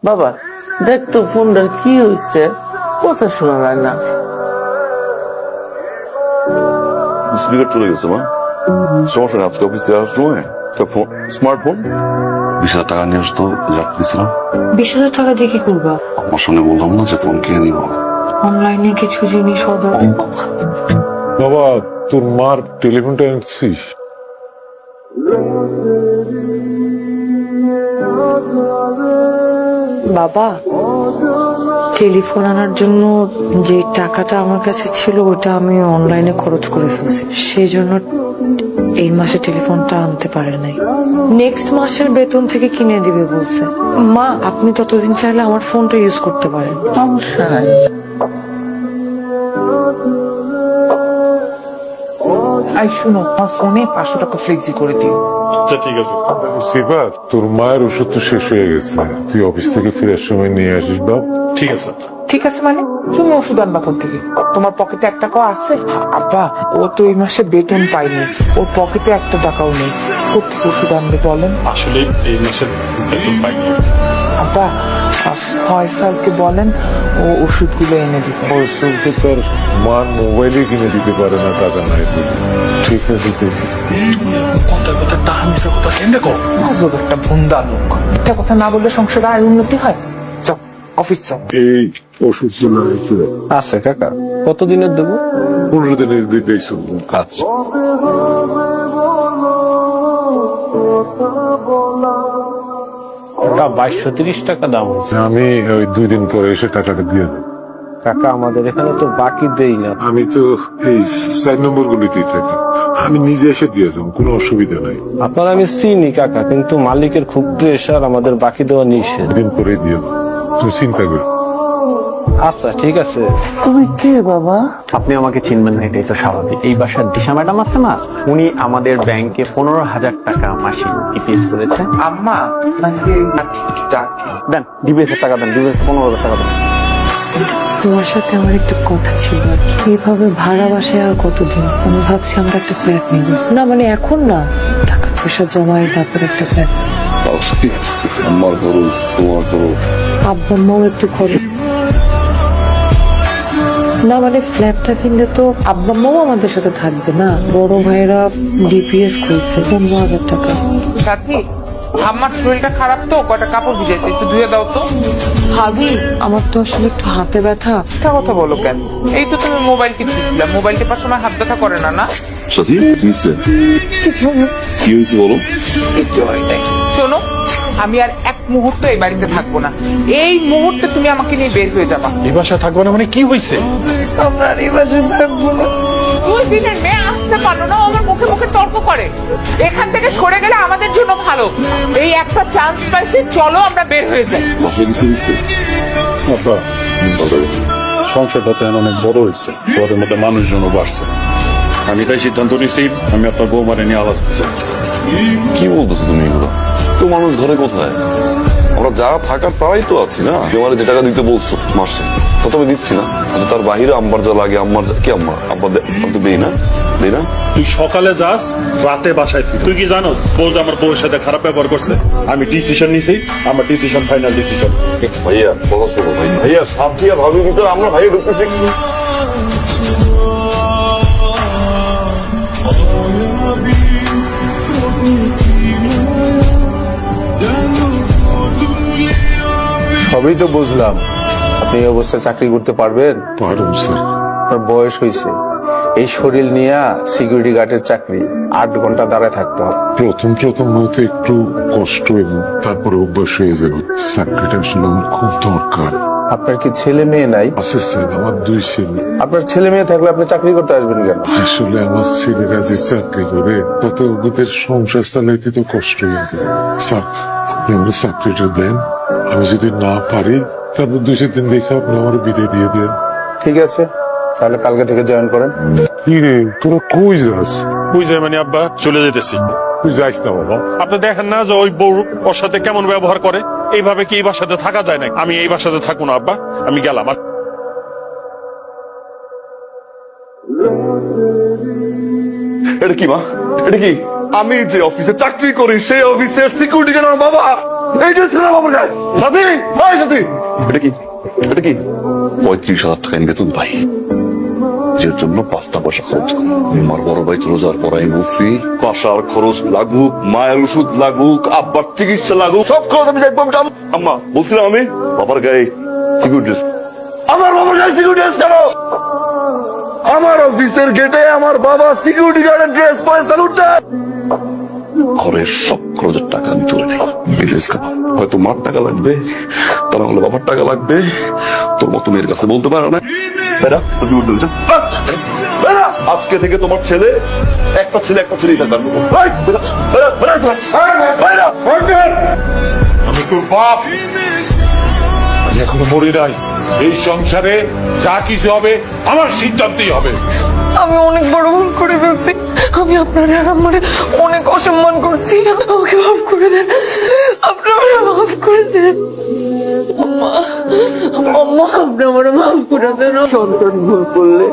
বাবা দেখ তো ফোনটার কি হয়েছে, কথা শোনা যায় না। স্পিকার চলে গেছে মা, সমস্যা নেই। আজকে অফিস থেকে আসার সময় একটা স্মার্টফোন 20,000 টাকা নিয়ে আসতো, রাখতেছিলাম। 20,000 টাকা দিয়ে কি করবা? আমার সঙ্গে বললাম না যে ফোন কিনে দিব। অনলাইনে কিছু জিনিস অর্ডার। বাবা তোর মার টেলিফোনটা এনেছিস? বাবা, টেলিফোন আনার জন্য যে টাকাটা আমার কাছে ছিল ওটা আমি অনলাইনে খরচ করে ফেলছি, সেই জন্য এই মাসে টেলিফোনটা আনতে পারে নাই। নেক্সট মাসের বেতন থেকে কিনে দিবে বলছে। মা, আপনি ততদিন চাইলে আমার ফোনটা ইউজ করতে পারেন। সমস্যা নাই। আই শুনো, আমার ফোনে 500 টাকা ফ্লেক্সি করে দিও। আচ্ছা ঠিক আছে। সেবা, তোর মায়ের ওষুধ তো শেষ হয়ে গেছে, তুই অফিস থেকে ফেরার সময় নিয়ে আসিস বাপ। ঠিক আছে। ঠিক আছে মানে তুমি ওষুধ আনবা কোথা থেকে? তোমার পকেটে 1 টাকাও আছে? আব্বা, ও তো এই মাসে বেতন পায়নি, ওর পকেটে 1 টাকাও নেই, কোথেকে ওষুধ আনবে বলেন? আসলে এই মাসের বেতন পাইনি। আব্বা, ফয়সালকে বলেন ও ওষুধগুলো এনে দিতে। ফয়সলকে তার মার মোবাইলে কিনে দিতে পারে না, টাকা নাই বলে। ঠিক আছে দেখি। কথা কথা টাকা মিশা কথা কেমনে কর? আজব একটা ভুন্দা লোক, একটা কথা না বললে সংসারে আয় উন্নতি হয়। যাও অফিস যাও। এই ওষুধ ছিল একটু আছে কাকা, কতদিনের দেবো? 15 দিনের দিকেই শুনবো কাজ। কাকা 2230 টাকা দাম হয়েছে। আমি ওই 2 দিন পরে এসে টাকাটা দিয়ে দেবো। কাকা আমাদের এখানে তো বাকি দেই না। আমি তো এই 4 নম্বর গুলিতেই থাকি, আমি নিজে এসে দিয়ে যাবো, কোনো অসুবিধা নাই। আপনার আমি চিনি কাকা, কিন্তু মালিকের খুব প্রেশার, আমাদের বাকি দেওয়া নিষেধ। দিন করে দিয়ে দেবো, তুমি চিন্তা করো। আচ্ছা ঠিক আছে। তুমি কে বাবা? আপনি আমাকে চিনবেন না, এটাই তো স্বাভাবিক। এই বাসার দিশা ম্যাডাম আছে না, উনি আমাদের ব্যাংকে 15,000 টাকা মাসিক ডিপিএস করেছে। আম্মা নাকি ডাকে? দেন ডিপিএস এর টাকা দেন, ডিপিএস 15,000 টাকা দেন। তোমার সাথে আমার একটা কথা ছিল আর কি। এইভাবে ভাড়া বাসায় আর কতদিন? আমি ভাবছি আমরা একটা ফ্ল্যাট নিব। না মানে এখন না, টাকা পয়সা জমায় তারপর একটা ফ্ল্যাট। আমার খরচ, তোমার খরচ। আব্বা আম্মাও একটু খরচ। না মানে ফ্ল্যাটটা কিনলে তো আব্বা আম্মাও আমাদের সাথে থাকবে না। বড় ভাইরা ডিপিএস খুলছে 15,000 টাকা। সাথী, আমার শরীরটা খারাপ তো, কয়টা কাপড় ভিজেছে, একটু ধুয়ে দাও তো। ভাবি, আমার তো আসলে একটু হাতে ব্যথা। মিথ্যা কথা বলো কেন? এই তো তুমি মোবাইল টিপতেছিলা, মোবাইল টিপার সময় হাত ব্যথা করে না? না সাথী কি হয়েছে? কি হয়েছে বলো? কিচ্ছু হয় নাই। শোনো, আমি আর 1 মুহূর্ত এই বাড়িতে থাকবো না। এই মুহূর্তে তুমি আমাকে নিয়ে বের হয়ে যাবা। এই বাসায় থাকবো না মানে কি হয়েছে? আমরা আর এই বাসায় থাকবো না। 2 দিনের মেয়ে আসতে পারলো না, ও আমার মুখে মুখে তর্ক করে। এখান থেকে সরে গেলে আমাদের জন্য ভালো। এই একটা চান্স পাইছি, চলো আমরা বের হয়ে যাই। বাসায় কিছু হয়েছে? আব্বা, সংসারটা তো এখন অনেক বড় হয়েছে, ওদের মধ্যে মানুষজনও বাড়ছে। আমি তাই সিদ্ধান্ত নিয়েছি আমি আপনার বৌমারে নিয়ে আলাদা হতে চাই। কি বলতেছো তুমি এগুলো? তো মানুষ ঘরে কোথায়? আমরা যা থাকার তারাই তো আছি না। তোমার যে টাকা দিতে বলছো মাসে, তা তো আমি দিচ্ছি না। কিন্তু তার বাহিরে আম্মার যা লাগে, আম্মার কি আব্বা তো দেই না, দেই না। তুই সকালে যাস, রাতে বাসায় ফির। তুই কি জানোস বউ যে আমার বউয়ের সাথে খারাপ ব্যবহার করছে? আমি ডিসিশন নিছি, আমার ডিসিশন ফাইনাল ডিসিশন। ভাইয়া কথা শোনো ভাই, ভাইয়া সাথী আর ভাবির ভিতরে আমরা ভাইয়া ঢুকতেছি। সবই তো বুঝলাম, আপনি এই অবস্থায় চাকরি করতে পারবেন? পারুম স্যার। আপনার বয়স হয়েছে, এই শরীর নিয়ে সিকিউরিটি গার্ডের চাকরি 8 ঘন্টা দাঁড়ায় থাকতে হবে। প্রথম হয়তো একটু কষ্ট, এবং তারপরে অভ্যাস হয়ে যাবে। চাকরিটা আসলে আমার খুব দরকার। আপনার কি ছেলে মেয়ে নাই? আছে স্যার, আমার 2 ছেলে। আপনার ছেলে মেয়ে থাকলে আপনি চাকরি করতে আসবেন কেন? আসলে আমার ছেলেরা যে চাকরি করে তাতে ওদের সংসার চালাইতে তো কষ্ট হয়ে যায়। স্যার, আপনি আমার চাকরিটা দেন, আমি যদি না পারি তারপর 2 দিন দেখে আপনি আমার বিদায় দিয়ে দেন। ঠিক আছে, তাহলে কালকে থেকে জয়েন করেন। কি রে, তোরা কই যাস? বুঝলে মানে আব্বা, চলে যেতেছি। তুই যাইস না বাবা। আপনি দেখেন না যে ওই বউ ওর সাথে কেমন ব্যবহার করে? এইভাবে কি এই বাসাতে থাকা যায় না? আমি এই বাসাতে থাকবো না আব্বা, আমি গেলাম। এটা কি মা? এটা কি? আমি যে অফিসে চাকরি করি সেই অফিসের সিকিউরিটি গার্ড আমার বাবা। এই ড্রেস কেন বাবার গায়ে? সাথী, ভাই সাথী, এটা কি? এটা কি? 35,000 টাকা ইন বেতন পাই, যে জন্য 5টা পয়সা খরচ করি। আমার বড় ভাই চলে যাওয়ার পর আমি বলছি বাসার খরচ লাগুক, মায়ের ওষুধ লাগুক, আব্বার চিকিৎসা লাগুক, সব খরচ আমি দেখবো। আম্মা বলছিলাম আমি বাবার গায়ে সিকিউরিটি ড্রেস। আমার বাবার গায়ে সিকিউরিটি ড্রেস কেন? আমার অফিসের গেটে আমার বাবা সিকিউরিটি গার্ডের ড্রেস পরে স্যালুট দেয়। ঘরের সব খরচের টাকা আমি তুলে নেই। এই ড্রেস খাবো, হয়তো মার টাকা লাগবে, তা না হলে বাবার টাকা লাগবে। তোর মতো মেয়ের কাছে বলতে পারো না। বেড়া, তুই উঠে যা। বেড়া, আজকে থেকে তোমার ছেলে একটা ছেলেই থাকবে। এই, বেড়া, বেড়া, বেড়া, বেড়া, বেড়া। আমি তোর বাপ, আমি এখনো মরি নাই। এই সংসারে যা কিছু হবে আমার সিদ্ধান্তই হবে। আমি অনেক বড় ভুল করে ফেলছি। আমি আপনার আর আমার অনেক অসম্মান করছি। আমাকে মাফ করে দেন, আপনারা মাফ করে দেন। আম্মা, আম্মা, আপনি আমার মাফ করে দেন। সন্তান ভুল করলে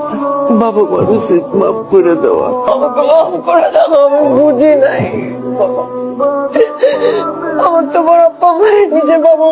বাবা মার উচিত মাফ করে দেওয়া। আমাকে মাফ করে দাও, আমি বুঝি নাই। আমার তো বড় আপ্পা আমার নিজের বাবা